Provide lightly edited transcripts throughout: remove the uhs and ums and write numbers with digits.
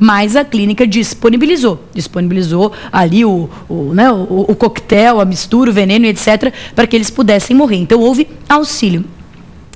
mas a clínica disponibilizou ali o coquetel, a mistura, o veneno, etc., para que eles pudessem morrer. Então, houve auxílio.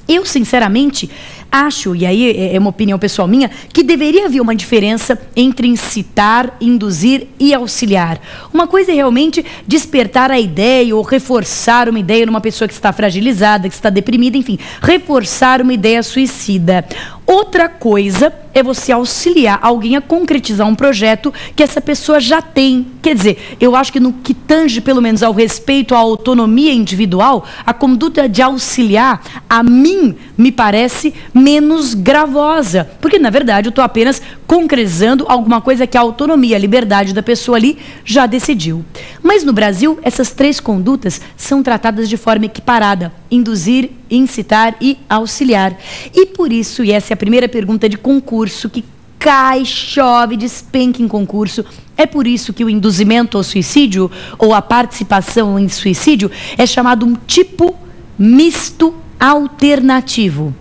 Eu, sinceramente, acho, e aí é uma opinião pessoal minha, que deveria haver uma diferença entre incitar, induzir e auxiliar. Uma coisa é realmente despertar a ideia ou reforçar uma ideia numa pessoa que está fragilizada, que está deprimida, enfim, reforçar uma ideia suicida. Outra coisa é você auxiliar alguém a concretizar um projeto que essa pessoa já tem. Quer dizer, eu acho que no que tange, pelo menos, ao respeito à autonomia individual, a conduta de auxiliar, a mim, me parece menos gravosa. Porque, na verdade, eu estou apenas concretizando alguma coisa que a autonomia, a liberdade da pessoa ali já decidiu. Mas no Brasil, essas três condutas são tratadas de forma equiparada: induzir, incitar e auxiliar. E por isso, e essa é a primeira pergunta de concurso, que cai, chove, despenca em concurso, é por isso que o induzimento ao suicídio, ou a participação em suicídio, é chamado um tipo misto alternativo.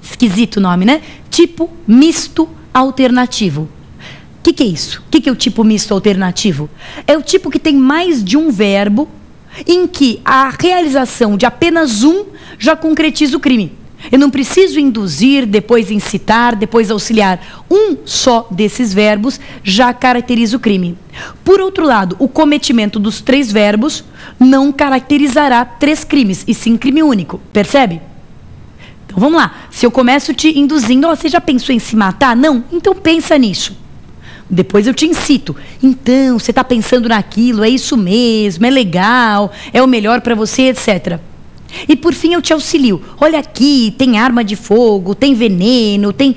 Esquisito o nome, né? Tipo misto alternativo. O que é isso? O que é o tipo misto alternativo? É o tipo que tem mais de um verbo, em que a realização de apenas um já concretiza o crime. Eu não preciso induzir, depois incitar, depois auxiliar. Um só desses verbos já caracteriza o crime. Por outro lado, o cometimento dos três verbos não caracterizará três crimes, e sim crime único. Percebe? Então vamos lá. Se eu começo te induzindo, você já pensou em se matar? Não? Então pensa nisso. Depois eu te incito. Então, você está pensando naquilo, é isso mesmo, é legal, é o melhor para você, etc. E por fim eu te auxilio. Olha aqui, tem arma de fogo, tem veneno, tem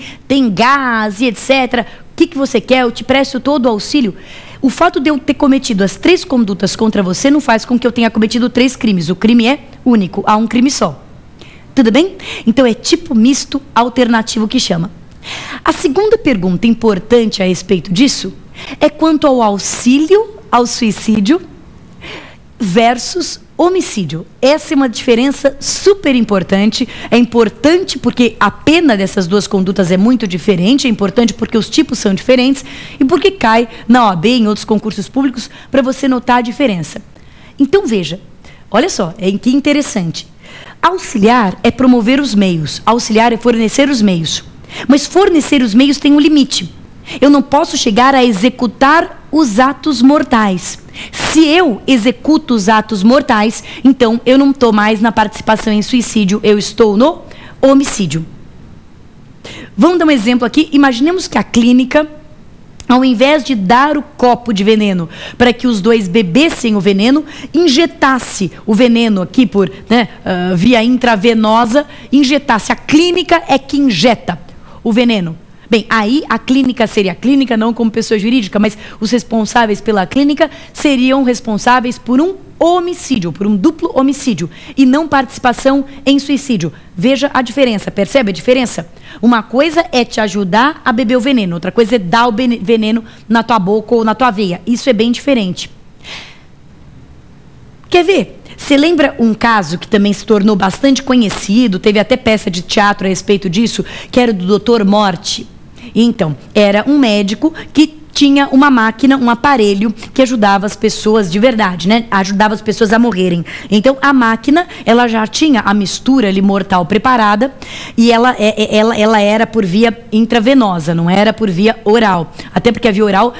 gás e etc. O que você quer? Eu te presto todo o auxílio. O fato de eu ter cometido as três condutas contra você não faz com que eu tenha cometido três crimes. O crime é único, há um crime só. Tudo bem? Então é tipo misto alternativo que chama. A segunda pergunta importante a respeito disso é quanto ao auxílio ao suicídio versus homicídio. Essa é uma diferença super importante. É importante porque a pena dessas duas condutas é muito diferente, é importante porque os tipos são diferentes e porque cai na OAB e em outros concursos públicos para você notar a diferença. Então veja, olha só, que interessante. Auxiliar é promover os meios, auxiliar é fornecer os meios. Mas fornecer os meios tem um limite. Eu não posso chegar a executar os atos mortais. Se eu executo os atos mortais, então eu não estou mais na participação em suicídio, eu estou no homicídio. Vamos dar um exemplo aqui. Imaginemos que a clínica, ao invés de dar o copo de veneno para que os dois bebessem o veneno, injetasse o veneno aqui por via intravenosa, injetasse. A clínica é que injeta o veneno. Bem, aí a clínica seria a clínica, não como pessoa jurídica, mas os responsáveis pela clínica seriam responsáveis por um homicídio, por um duplo homicídio, e não participação em suicídio. Veja a diferença, percebe a diferença? Uma coisa é te ajudar a beber o veneno, outra coisa é dar o veneno na tua boca ou na tua veia. Isso é bem diferente. Quer ver? Você lembra um caso que também se tornou bastante conhecido, teve até peça de teatro a respeito disso, que era do Dr. Morte? Então, era um médico que tinha uma máquina, um aparelho que ajudava as pessoas de verdade, né? Ajudava as pessoas a morrerem. Então, a máquina, ela já tinha a mistura ali mortal preparada e ela era por via intravenosa, não era por via oral. Até porque a via oral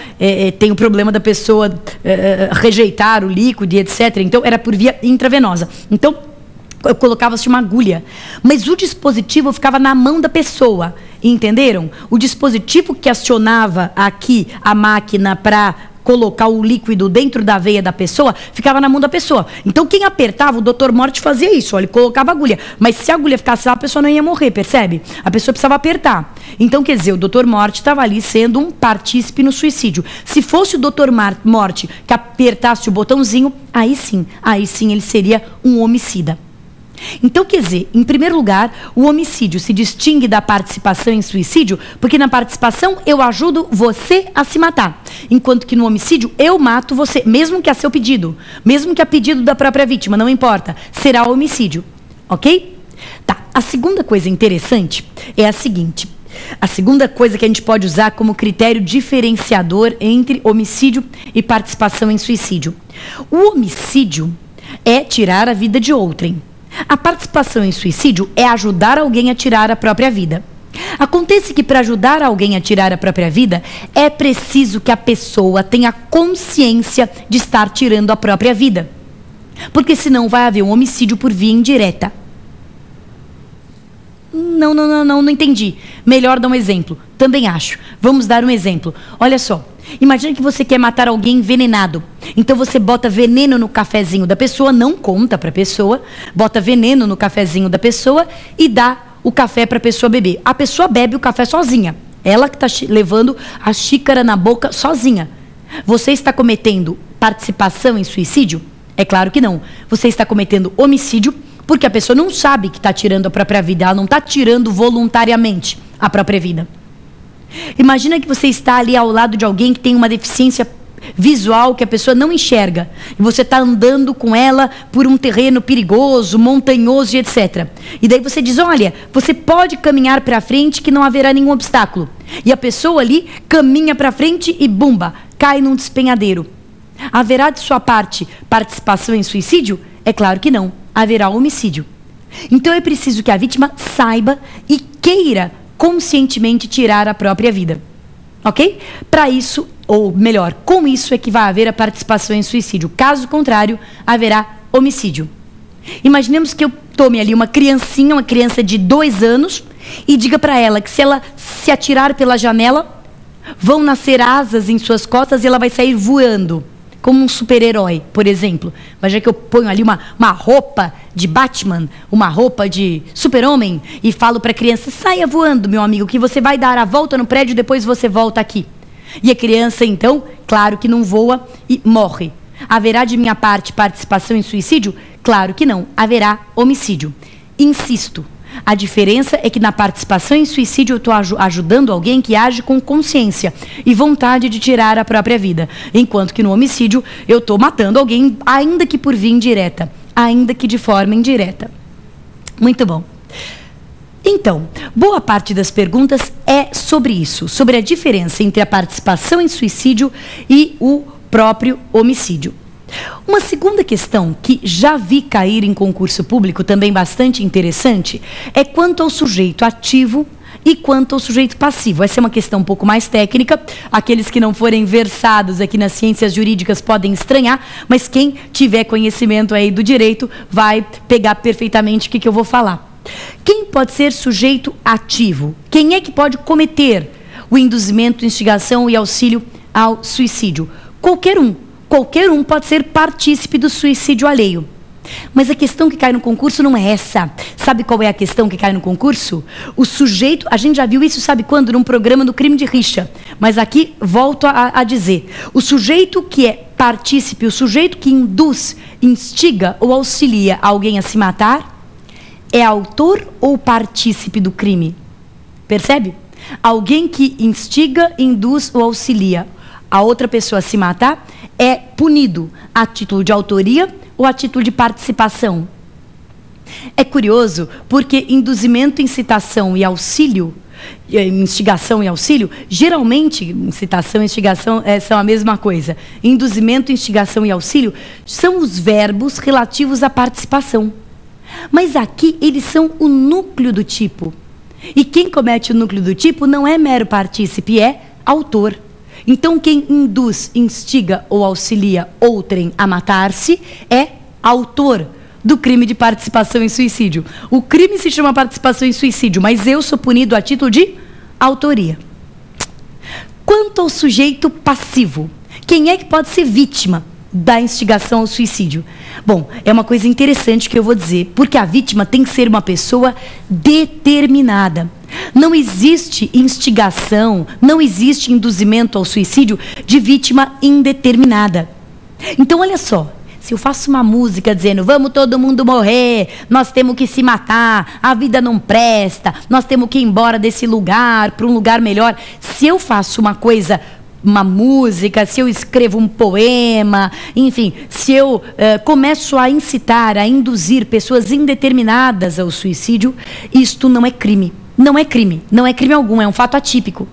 tem o problema da pessoa rejeitar o líquido e etc. Então, era por via intravenosa. Então, eu colocava-se uma agulha, mas o dispositivo ficava na mão da pessoa, entenderam? O dispositivo que acionava aqui a máquina para colocar o líquido dentro da veia da pessoa, ficava na mão da pessoa. Então quem apertava, o Dr. Morte fazia isso, ele colocava a agulha, mas se a agulha ficasse lá, a pessoa não ia morrer, percebe? A pessoa precisava apertar. Então quer dizer, o Dr. Morte estava ali sendo um partícipe no suicídio. Se fosse o Dr. Morte que apertasse o botãozinho, aí sim ele seria um homicida. Então, quer dizer, em primeiro lugar, o homicídio se distingue da participação em suicídio, porque na participação eu ajudo você a se matar, enquanto que no homicídio eu mato você, mesmo que a seu pedido, mesmo que a pedido da própria vítima, não importa, será homicídio, ok? Tá, a segunda coisa interessante é a seguinte, A segunda coisa que a gente pode usar como critério diferenciador entre homicídio e participação em suicídio. O homicídio é tirar a vida de outrem. A participação em suicídio é ajudar alguém a tirar a própria vida. Acontece que para ajudar alguém a tirar a própria vida, é preciso que a pessoa tenha consciência de estar tirando a própria vida. Porque senão vai haver um homicídio por via indireta. Não entendi. Melhor dar um exemplo. Também acho. Vamos dar um exemplo. Olha só. Imagina que você quer matar alguém envenenado. Então você bota veneno no cafezinho da pessoa, não conta para a pessoa, bota veneno no cafezinho da pessoa e dá o café para a pessoa beber. A pessoa bebe o café sozinha. Ela que está levando a xícara na boca sozinha. Você está cometendo participação em suicídio? É claro que não. Você está cometendo homicídio porque a pessoa não sabe que está tirando a própria vida. Ela não está tirando voluntariamente a própria vida. Imagina que você está ali ao lado de alguém que tem uma deficiência visual que a pessoa não enxerga. E você está andando com ela por um terreno perigoso, montanhoso e etc. E daí você diz, olha, você pode caminhar para frente que não haverá nenhum obstáculo. E a pessoa ali caminha para frente e bumba, cai num despenhadeiro. Haverá de sua parte participação em suicídio? É claro que não. Haverá homicídio. Então é preciso que a vítima saiba e queira conscientemente tirar a própria vida. Ok? Para isso, ou melhor, com isso é que vai haver a participação em suicídio. Caso contrário, haverá homicídio. Imaginemos que eu tome ali uma criancinha, uma criança de 2 anos, e diga para ela que se ela se atirar pela janela, vão nascer asas em suas costas e ela vai sair voando. Como um super-herói, por exemplo. Mas já que eu ponho ali uma roupa de Batman, uma roupa de super-homem, e falo para a criança, saia voando, meu amigo, que você vai dar a volta no prédio e depois você volta aqui. E a criança, então, claro que não voa e morre. Haverá de minha parte participação em suicídio? Claro que não. Haverá homicídio. Insisto. A diferença é que na participação em suicídio eu estou ajudando alguém que age com consciência e vontade de tirar a própria vida. Enquanto que no homicídio eu estou matando alguém, ainda que por via indireta, ainda que de forma indireta. Muito bom. Então, boa parte das perguntas é sobre isso, sobre a diferença entre a participação em suicídio e o próprio homicídio. Uma segunda questão que já vi cair em concurso público, também bastante interessante, é quanto ao sujeito ativo e quanto ao sujeito passivo. Essa é uma questão um pouco mais técnica, aqueles que não forem versados aqui nas ciências jurídicas podem estranhar, mas quem tiver conhecimento aí do direito vai pegar perfeitamente o que eu vou falar. Quem pode ser sujeito ativo? Quem é que pode cometer o induzimento, instigação e auxílio ao suicídio? Qualquer um. Qualquer um pode ser partícipe do suicídio alheio. Mas a questão que cai no concurso não é essa. Sabe qual é a questão que cai no concurso? O sujeito, a gente já viu isso, sabe quando? Num programa do crime de rixa. Mas aqui volto a dizer. O sujeito que é partícipe, o sujeito que induz, instiga ou auxilia alguém a se matar, é autor ou partícipe do crime? Percebe? Alguém que instiga, induz ou auxilia a outra pessoa a se matar é punido a título de autoria ou a título de participação. É curioso porque induzimento, incitação e auxílio, instigação e auxílio, geralmente, incitação e instigação são a mesma coisa. Induzimento, instigação e auxílio são os verbos relativos à participação. Mas aqui eles são o núcleo do tipo. E quem comete o núcleo do tipo não é mero partícipe, é autor. Então, quem induz, instiga ou auxilia outrem a matar-se é autor do crime de participação em suicídio. O crime se chama participação em suicídio, mas eu sou punido a título de autoria. Quanto ao sujeito passivo, quem é que pode ser vítima da instigação ao suicídio? Bom, é uma coisa interessante que eu vou dizer, porque a vítima tem que ser uma pessoa determinada. Não existe instigação, não existe induzimento ao suicídio de vítima indeterminada. Então, olha só, se eu faço uma música dizendo, vamos todo mundo morrer, nós temos que se matar, a vida não presta, nós temos que ir embora desse lugar para um lugar melhor. Se eu faço uma coisa, uma música, se eu escrevo um poema, enfim, se eu começo a incitar, a induzir pessoas indeterminadas ao suicídio, isto não é crime. não é crime. Não é crime algum, é um fato atípico.